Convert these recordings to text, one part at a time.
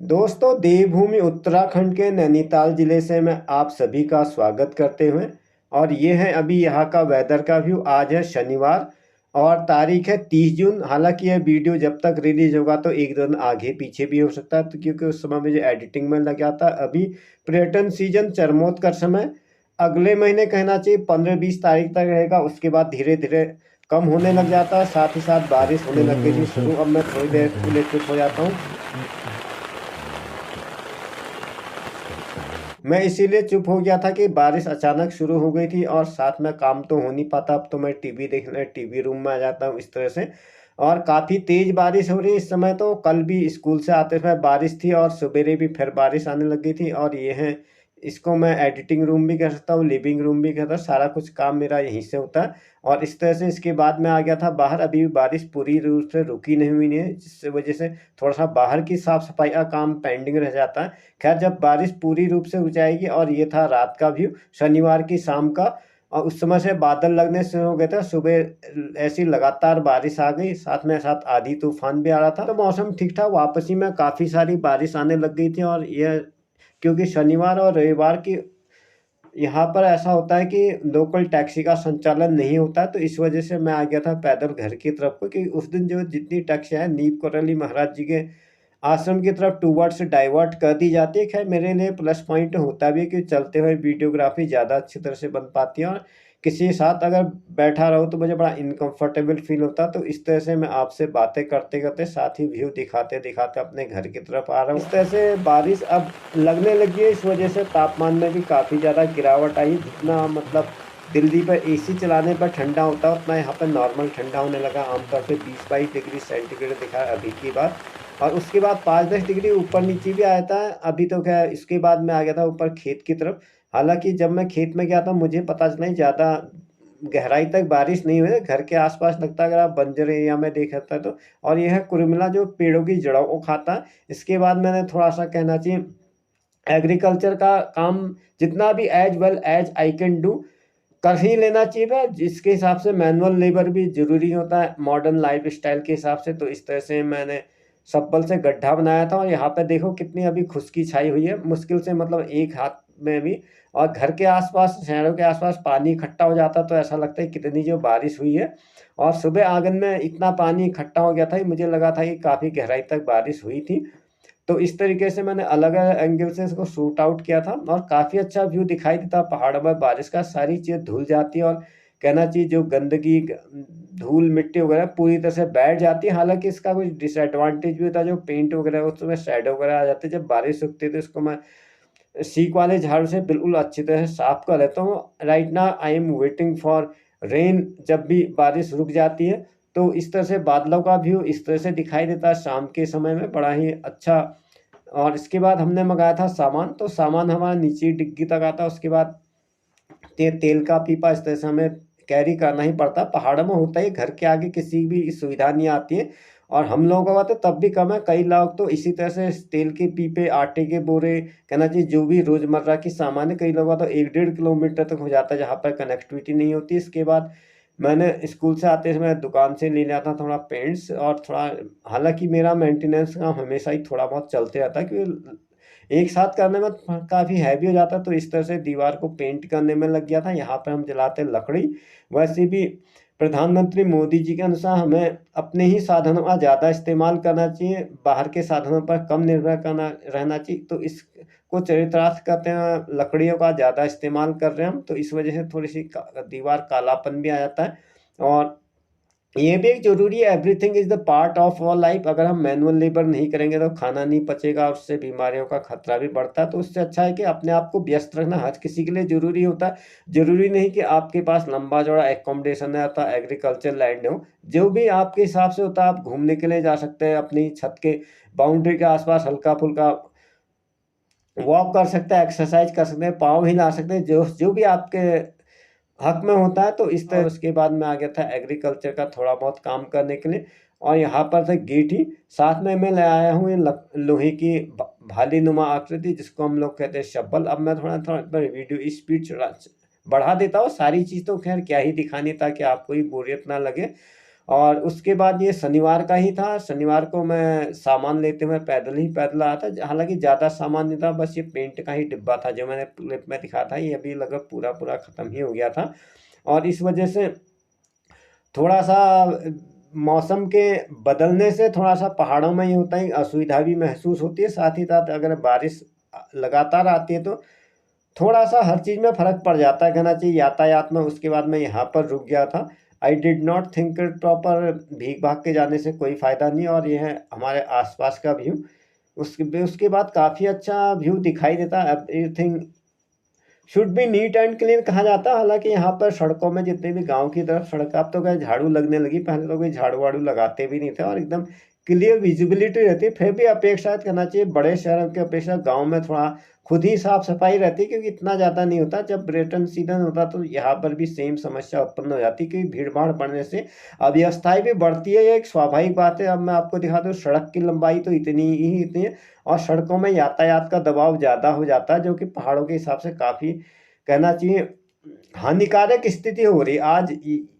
दोस्तों, देवभूमि उत्तराखंड के नैनीताल ज़िले से मैं आप सभी का स्वागत करते हुए और ये है अभी यहाँ का वेदर का व्यू। आज है शनिवार और तारीख है 30 जून। हालांकि यह वीडियो जब तक रिलीज होगा तो एक दिन आगे पीछे भी हो सकता है, तो क्योंकि उस समय मुझे एडिटिंग में लग जाता है। अभी पर्यटन सीजन चरमोत्कर्ष समय अगले महीने कहना चाहिए 15-20 तारीख तक रहेगा। उसके बाद धीरे धीरे कम होने लग जाता है, साथ ही साथ बारिश होने लग गई थी शुरू। अब मैं थोड़ी देर के लिए चुप हो जाता हूँ। मैं इसीलिए चुप हो गया था कि बारिश अचानक शुरू हो गई थी और साथ में काम तो हो नहीं पाता। अब तो मैं टीवी देखने टीवी रूम में आ जाता हूँ इस तरह से। और काफ़ी तेज़ बारिश हो रही है इस समय। तो कल भी स्कूल से आते समय बारिश थी और सवेरे भी फिर बारिश आने लग गई थी। और ये है, इसको मैं एडिटिंग रूम भी कह सकता हूँ, लिविंग रूम भी कह सकता हूँ। सारा कुछ काम मेरा यहीं से होता है और इस तरह से इसके बाद मैं आ गया था बाहर। अभी भी बारिश पूरी रूप से रुकी नहीं हुई है, जिससे वजह से थोड़ा सा बाहर की साफ़ सफाई का काम पेंडिंग रह जाता है। खैर, जब बारिश पूरी रूप से रुक जाएगी। और ये था रात का व्यू शनिवार की शाम का। और उस समय से बादल लगने शुरू हो गए थे। सुबह ऐसी लगातार बारिश आ गई, साथ में साथ आधी तूफान भी आ रहा था। तो मौसम ठीक था। वापसी में काफ़ी सारी बारिश आने लग गई थी। और यह क्योंकि शनिवार और रविवार की यहाँ पर ऐसा होता है कि लोकल टैक्सी का संचालन नहीं होता है, तो इस वजह से मैं आ गया था पैदल घर की तरफ को। कि उस दिन जो जितनी टैक्सियाँ हैं नीम करौली महाराज जी के आश्रम की तरफ टूवर्ड्स डाइवर्ट कर दी जाती है। खैर, मेरे लिए प्लस पॉइंट होता भी है कि चलते हुए वीडियोग्राफी ज़्यादा अच्छी तरह से बन पाती है। और किसी के साथ अगर बैठा रहो तो मुझे बड़ा इनकम्फर्टेबल फील होता है। तो इस तरह से मैं आपसे बातें करते करते साथ ही व्यू दिखाते दिखाते अपने घर की तरफ आ रहा हूँ। इस तरह से बारिश अब लगने लगी है। इस वजह से तापमान में भी काफ़ी ज़्यादा गिरावट आई। जितना मतलब दिल्ली पर एसी चलाने पर ठंडा होता है, उतना यहाँ पर नॉर्मल ठंडा होने लगा। आमतौर पे 20-22 डिग्री सेंटीग्रेड दिखा है अभी की बात। और उसके बाद 5-10 डिग्री ऊपर नीचे भी आया था। अभी तो क्या है, इसके बाद मैं आ गया था ऊपर खेत की तरफ। हालाँकि जब मैं खेत में गया था मुझे पता चला ज़्यादा गहराई तक बारिश नहीं हुई है। घर के आस-पास लगता है अगर आप बंजर एरिया में देख सकते हैं तो। और ये है कुरमिला जो पेड़ों की जड़ों को खाता है। इसके बाद मैंने थोड़ा-सा कहना चाहिए एग्रीकल्चर का काम जितना भी as well as I can do कर ही लेना चाहिए था। जिसके हिसाब से मैनुअल लेबर भी ज़रूरी होता है मॉडर्न लाइफ़स्टाइल के हिसाब से। तो इस तरह से मैंने सब्बल से गड्ढा बनाया था और यहाँ पे देखो कितनी अभी खुशकी छाई हुई है। मुश्किल से मतलब एक हाथ में भी। और घर के आस-पास, शहरों के आस-पास पानी इकट्ठा हो जाता तो ऐसा लगता है कितनी जो बारिश हुई है। और सुबह आँगन में इतना पानी इकट्ठा हो गया था कि मुझे लगा था कि काफ़ी गहराई तक बारिश हुई थी। तो इस तरीके से मैंने अलग-अलग एंगल से इसको शूट आउट किया था और काफ़ी अच्छा व्यू दिखाई देता पहाड़ों में बारिश का। सारी चीज़ें धुल जाती है और कहना चाहिए जो गंदगी, धूल, मिट्टी वगैरह पूरी तरह से बैठ जाती है। हालाँकि इसका कुछ डिसएडवांटेज भी होता है, जो पेंट वगैरह है उसमें शैडो वगैरह आ जाते हैं। जब बारिश रुकती है तो इसको मैं सीक वाले झाड़ू से बिल्कुल अच्छी तरह से साफ कर लेता हूँ। Right now I am waiting for rain. जब भी बारिश रुक जाती है तो इस तरह से बादलों का व्यू इस तरह से दिखाई देता है शाम के समय में, बड़ा ही अच्छा। और इसके बाद हमने मँगाया था सामान, तो सामान हमारा नीचे ही डिग्गी तक आता है। उसके बाद तेल का पीपा इस तरह से हमें कैरी करना ही पड़ता है। पहाड़ों में होता है, घर के आगे किसी भी सुविधा नहीं आती है। और हम लोगों का बात है तब भी कम है। कई लोग तो इसी तरह से तेल के पीपे, आटे के बोरे, कहना चाहिए जो भी रोज़मर्रा की सामान है, कई लोगों का तो 1 डेढ़ किलोमीटर तक हो जाता है जहाँ पर कनेक्टिविटी नहीं होती। इसके बाद मैंने स्कूल से आते समय दुकान से ले लिया था थोड़ा पेंट्स और थोड़ा। हालाँकि मेरा मेंटेनेंस का हमेशा ही थोड़ा बहुत चलते रहता है, क्योंकि एक साथ करने में काफ़ी हैवी हो जाता है। तो इस तरह से दीवार को पेंट करने में लग गया था। यहाँ पे हम जलाते हैं लकड़ी। वैसे भी प्रधानमंत्री मोदी जी के अनुसार हमें अपने ही साधनों का ज़्यादा इस्तेमाल करना चाहिए, बाहर के साधनों पर कम निर्भर करना रहना चाहिए। तो इसको चरितार्थ करते हैं, लकड़ियों का ज़्यादा इस्तेमाल कर रहे हैं हम, तो इस वजह से थोड़ी-सी दीवार कालापन भी आ जाता है। और ये भी एक ज़रूरी है, everything is the part of our life. अगर हम मैनुअल लेबर नहीं करेंगे तो खाना नहीं पचेगा, उससे बीमारियों का खतरा भी बढ़ता है। तो उससे अच्छा है कि अपने आप को व्यस्त रखना हर किसी के लिए ज़रूरी होता है। ज़रूरी नहीं कि आपके पास लंबा-चौड़ा अकोमोडेशन है अथवा एग्रीकल्चर लैंड हो। जो भी आपके हिसाब से होता है, आप घूमने के लिए जा सकते हैं, अपनी छत के बाउंड्री के आस-पास हल्का-फुल्का वॉक कर सकते हैं, एक्सरसाइज़ कर सकते हैं, पाँव हिला सकते हैं, जो जो भी आपके हक में होता है। तो इस तरह उसके बाद मैं आ गया था एग्रीकल्चर का थोड़ा बहुत काम करने के लिए। और यहाँ पर से गेठी साथ में मैं ले आया हूँ, ये लोहे की भालीनुमा आकृति जिसको हम लोग कहते हैं शब्बल। अब मैं थोड़ा थोड़ा वीडियो स्पीड बढ़ा देता हूँ। सारी चीज़ तो खैर क्या ही दिखानी, ताकि आपको ही बोरियत ना लगे। और उसके बाद ये शनिवार का ही था। शनिवार को मैं सामान लेते हुए पैदल ही पैदल आया था। हालाँकि ज़्यादा सामान नहीं था, बस ये पेंट का ही डिब्बा था जो मैंने क्लिप में दिखाया था, ये अभी लगभग पूरा-पूरा ख़त्म ही हो गया था। और इस वजह से थोड़ा-सा मौसम के बदलने से थोड़ा-सा पहाड़ों में ये होता है, असुविधा भी महसूस होती है। साथ ही साथ अगर बारिश लगातार आती है तो थोड़ा-सा हर चीज़ में फ़र्क पड़ जाता है, कहना चाहिए यातायात में। उसके बाद मैं यहाँ पर रुक गया था। I did not think proper, भीग-भाग के जाने से कोई फ़ायदा नहीं है। और ये है हमारे आस-पास का व्यू। उसके बाद काफ़ी अच्छा व्यू दिखाई देता है। Everything should be neat and clean कहा जाता है। हालाँकि यहाँ पर सड़कों में जितने भी गाँव की तरफ सड़क, अब तो क्या झाड़ू लगने लगी, पहले तो कोई झाड़ू-वाड़ू लगाते भी नहीं थे और एकदम क्लियर विजिबिलिटी रहती है। फिर भी अपेक्षा करना चाहिए, बड़े शहरों की अपेक्षा गाँव में थोड़ा खुद ही साफ-सफाई रहती है, क्योंकि इतना ज़्यादा नहीं होता। जब पर्यटन सीज़न होता तो यहाँ पर भी सेम समस्या उत्पन्न हो जाती है, क्योंकि भीड़-भाड़ बढ़ने से अव्यवस्थाएँ भी बढ़ती है, ये एक स्वाभाविक बात है। अब मैं आपको दिखा दूँ, सड़क की लंबाई तो इतनी है और सड़कों में यातायात का दबाव ज़्यादा हो जाता है, जो कि पहाड़ों के हिसाब से काफ़ी, कहना चाहिए, हानिकारक स्थिति हो रही है। आज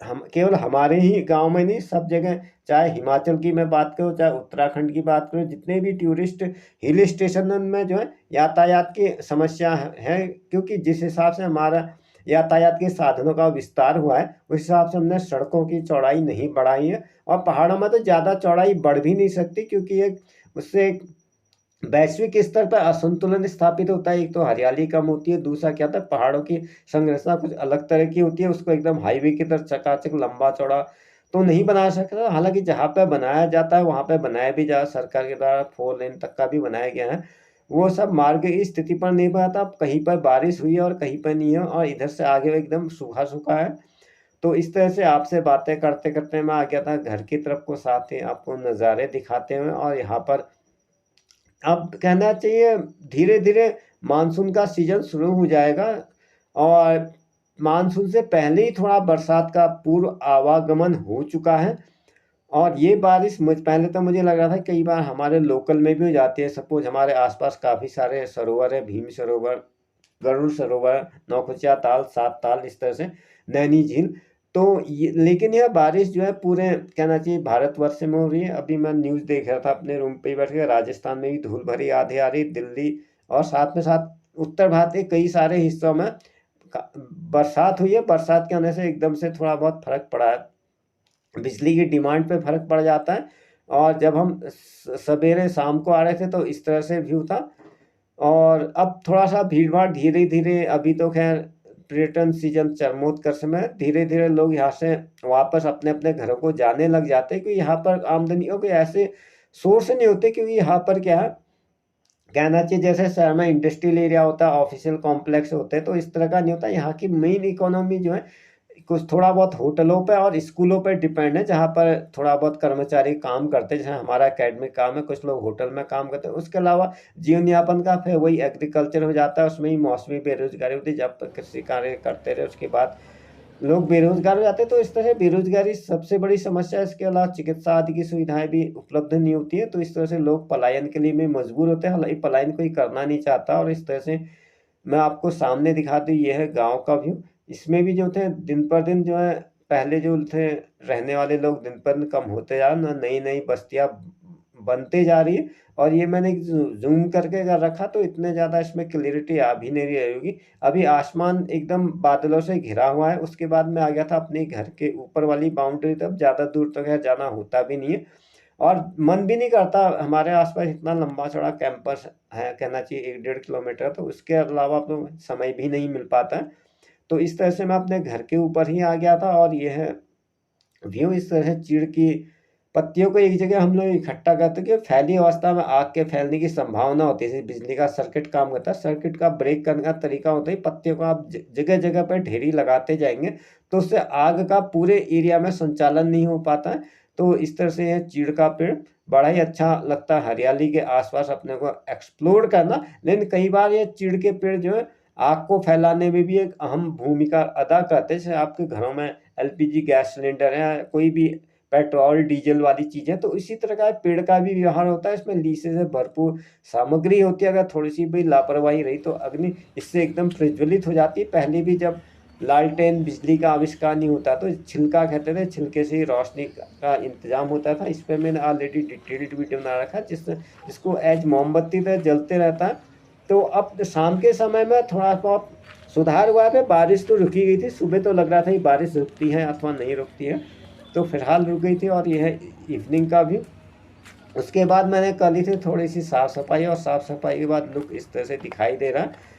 हम केवल हमारे ही गाँव में नहीं, सब जगह, चाहे हिमाचल की मैं बात करूँ, चाहे उत्तराखंड की बात करूँ, जितने भी टूरिस्ट हिल स्टेशन में जो है यातायात की समस्या है, क्योंकि जिस हिसाब से हमारा यातायात के साधनों का विस्तार हुआ है, उस हिसाब से हमने सड़कों की चौड़ाई नहीं बढ़ाई है। और पहाड़ों में तो ज़्यादा चौड़ाई बढ़ भी नहीं सकती, क्योंकि एक उससे वैश्विक स्तर पर असंतुलन स्थापित होता है। एक तो हरियाली कम होती है, दूसरा क्या होता है, पहाड़ों की संरचना कुछ अलग तरह की होती है। उसको एकदम हाईवे की तरह चकाचक लंबा-चौड़ा तो नहीं बना सकता। हालाँकि जहाँ पे बनाया जाता है, वहाँ पे बनाया भी जा सरकार के द्वारा 4 लेन तक का भी बनाया गया है। वो सब मार्ग की स्थिति पर निर्भर करता है। अब कहीं पर बारिश हुई है और कहीं पर नहीं है, और इधर से आगे एकदम सूखा-सूखा है। तो इस तरह से आपसे बातें करते-करते मैं आ गया था घर की तरफ को, साथ ही आपको नज़ारे दिखाते हुए। और यहाँ पर अब कहना चाहिए धीरे-धीरे मानसून का सीज़न शुरू हो जाएगा, और मानसून से पहले ही थोड़ा बरसात का पूर्व आवागमन हो चुका है। और ये बारिश पहले तो मुझे लग रहा था कई बार हमारे लोकल में भी हो जाती है। सपोज़ हमारे आस-पास काफ़ी सारे सरोवर हैं, भीम सरोवर, गरुड़ सरोवर, नौकुचिया ताल, सात ताल, इस तरह से नैनी झील। तो ये, लेकिन यह बारिश जो है पूरे, कहना चाहिए, भारतवर्ष में हो रही है। अभी मैं न्यूज़ देख रहा था अपने रूम पे ही बैठ के, राजस्थान में भी धूल भरी आँधी आ रही, दिल्ली और साथ में साथ उत्तर भारत के कई सारे हिस्सों में बरसात हुई है। बरसात के आने से एकदम से थोड़ा बहुत फ़र्क पड़ा है। बिजली की डिमांड पे फ़र्क पड़ जाता है। और जब हम सवेरे शाम को आ रहे थे तो इस तरह से व्यू था। और अब थोड़ा-सा भीड़-भाड़ धीरे-धीरे, अभी तो ख़ैर पर्यटन सीज़न चरमोत्कर्ष में, धीरे-धीरे लोग यहाँ से वापस अपने-अपने घरों को जाने लग जाते हैं, क्योंकि यहाँ पर आमदनियों के ऐसे सोर्स नहीं होते। क्योंकि यहाँ पर क्या है, कहना चाहिए, जैसे शहर में इंडस्ट्रियल एरिया होता है, ऑफिशियल कॉम्प्लेक्स होते हैं, तो इस तरह का नहीं होता। यहाँ की मेन इकोनॉमी जो है, कुछ थोड़ा बहुत होटलों पे और स्कूलों पे डिपेंड है, जहाँ पर थोड़ा बहुत कर्मचारी काम करते हैं। जैसे हमारा एकेडमिक काम है, कुछ लोग होटल में काम करते हैं। उसके अलावा जीवन यापन का फिर वही एग्रीकल्चर हो जाता है, उसमें ही मौसमी बेरोजगारी होती है। जब तक कृषि कार्य करते रहे, उसके बाद लोग बेरोजगार हो जाते हैं। तो इस तरह से बेरोजगारी सबसे बड़ी समस्या है। इसके अलावा चिकित्सा आदि की सुविधाएं भी उपलब्ध नहीं होती है, तो इस तरह से लोग पलायन के लिए भी मजबूर होते हैं। हालांकि पलायन कोई करना नहीं चाहता। और इस तरह से मैं आपको सामने दिखा दूँ, ये है गाँव का व्यू। इसमें भी जो थे दिन पर दिन जो है, पहले जो थे रहने वाले लोग दिन पर दिन कम होते जा रहे हैं, नई-नई बस्तियाँ बनते जा रही है। और ये मैंने ज़ूम करके अगर रखा तो इतने ज़्यादा इसमें क्लैरिटी आ भी नहीं रही होगी। अभी आसमान एकदम बादलों से घिरा हुआ है। उसके बाद मैं आ गया था अपने घर के ऊपर वाली बाउंड्री तरफ, ज़्यादा दूर तो खैर जाना होता भी नहीं है। और मन भी नहीं करता, हमारे आस-पास इतना लंबा-चौड़ा कैंपस है, कहना चाहिए 1 डेढ़ किलोमीटर, तो उसके अलावा तो समय भी नहीं मिल पाता है। तो इस तरह से मैं अपने घर के ऊपर ही आ गया था। और ये है व्यू। इस तरह से चीड़ की पत्तियों को एक जगह हम लोग इकट्ठा करते हैं, कि फैली अवस्था में आग के फैलने की संभावना होती है। जैसे बिजली का सर्किट काम करता है, सर्किट का ब्रेक करने का तरीका होता है, पत्तियों को आप जगह-जगह पर ढेरी लगाते जाएँगे, तो उससे आग का पूरे एरिया में संचालन नहीं हो पाता है। तो इस तरह से यह चीड़ का पेड़ बड़ा ही अच्छा लगता है, हरियाली के आस-पास अपने को एक्सप्लोर करना। लेकिन कई बार ये चीड़ के पेड़ जो है, आग को फैलाने में भी एक अहम भूमिका अदा करते हैं। जैसे आपके घरों में एलपीजी गैस सिलेंडर है, कोई भी पेट्रोल, डीज़ल वाली चीज़ें, तो इसी तरह का पेड़ का भी व्यवहार होता है। इसमें लीसे से भरपूर सामग्री होती है। अगर थोड़ी-सी भी लापरवाही रही तो अग्नि इससे एकदम प्रज्वलित हो जाती है। पहले भी जब लालटेन बिजली का आविष्कार नहीं होता तो छिलका कहते थे, छिलके से ही रोशनी का इंतजाम होता था। इस पर मैंने ऑलरेडी डिटेल्ड वीडियो बना रखा है जिसको एज मोमबत्ती तरह जलते रहता है। तो अब शाम के समय में थोड़ा बहुत सुधार हुआ है। बारिश तो रुकी गई थी, सुबह तो लग रहा था कि बारिश रुकती है अथवा नहीं रुकती है, तो फिलहाल रुक गई थी। और यह है इवनिंग का भी। उसके बाद मैंने कर ली थी थोड़ी सी साफ़ सफाई, और साफ़ सफाई के बाद लुक इस तरह से दिखाई दे रहा है।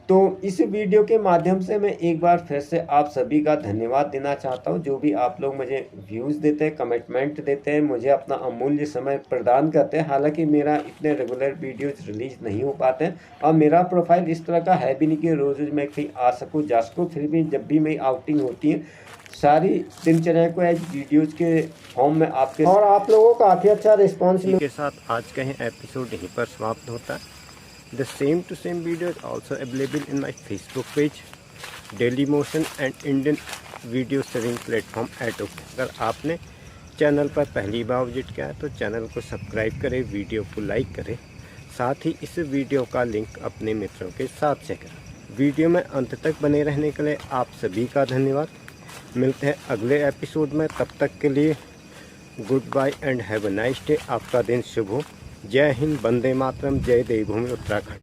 तो इस वीडियो के माध्यम से मैं एक बार फिर से आप सभी का धन्यवाद देना चाहता हूं, जो भी आप लोग मुझे व्यूज़ देते हैं, कमिटमेंट देते हैं, मुझे अपना अमूल्य समय प्रदान करते हैं। हालांकि मेरा इतने रेगुलर वीडियोज रिलीज नहीं हो पाते हैं, और मेरा प्रोफाइल इस तरह का है भी नहीं कि रोज़ मैं कहीं आ सकूँ जा सकूँ। फिर भी जब भी मेरी आउटिंग होती है, सारी दिनचर्या को एज वीडियोज़ के फॉर्म में आपके और आप लोगों का काफ़ी अच्छा रिस्पॉन्स के साथ आज का एपिसोड यहीं पर समाप्त होता है। The same to same video is also available in my Facebook page, Dailymotion and Indian video sharing platform Atto। अगर आपने चैनल पर पहली बार विजिट किया है तो चैनल को सब्सक्राइब करें, वीडियो को लाइक करें, साथ ही इस वीडियो का लिंक अपने मित्रों के साथ शेयर करें। वीडियो में अंत तक बने रहने के लिए आप सभी का धन्यवाद। मिलते हैं अगले एपिसोड में, तब तक के लिए good bye and have a nice day. आपका दिन शुभ हो। जय हिंद, वंदे मातरम, जय देवभूमि उत्तराखंड।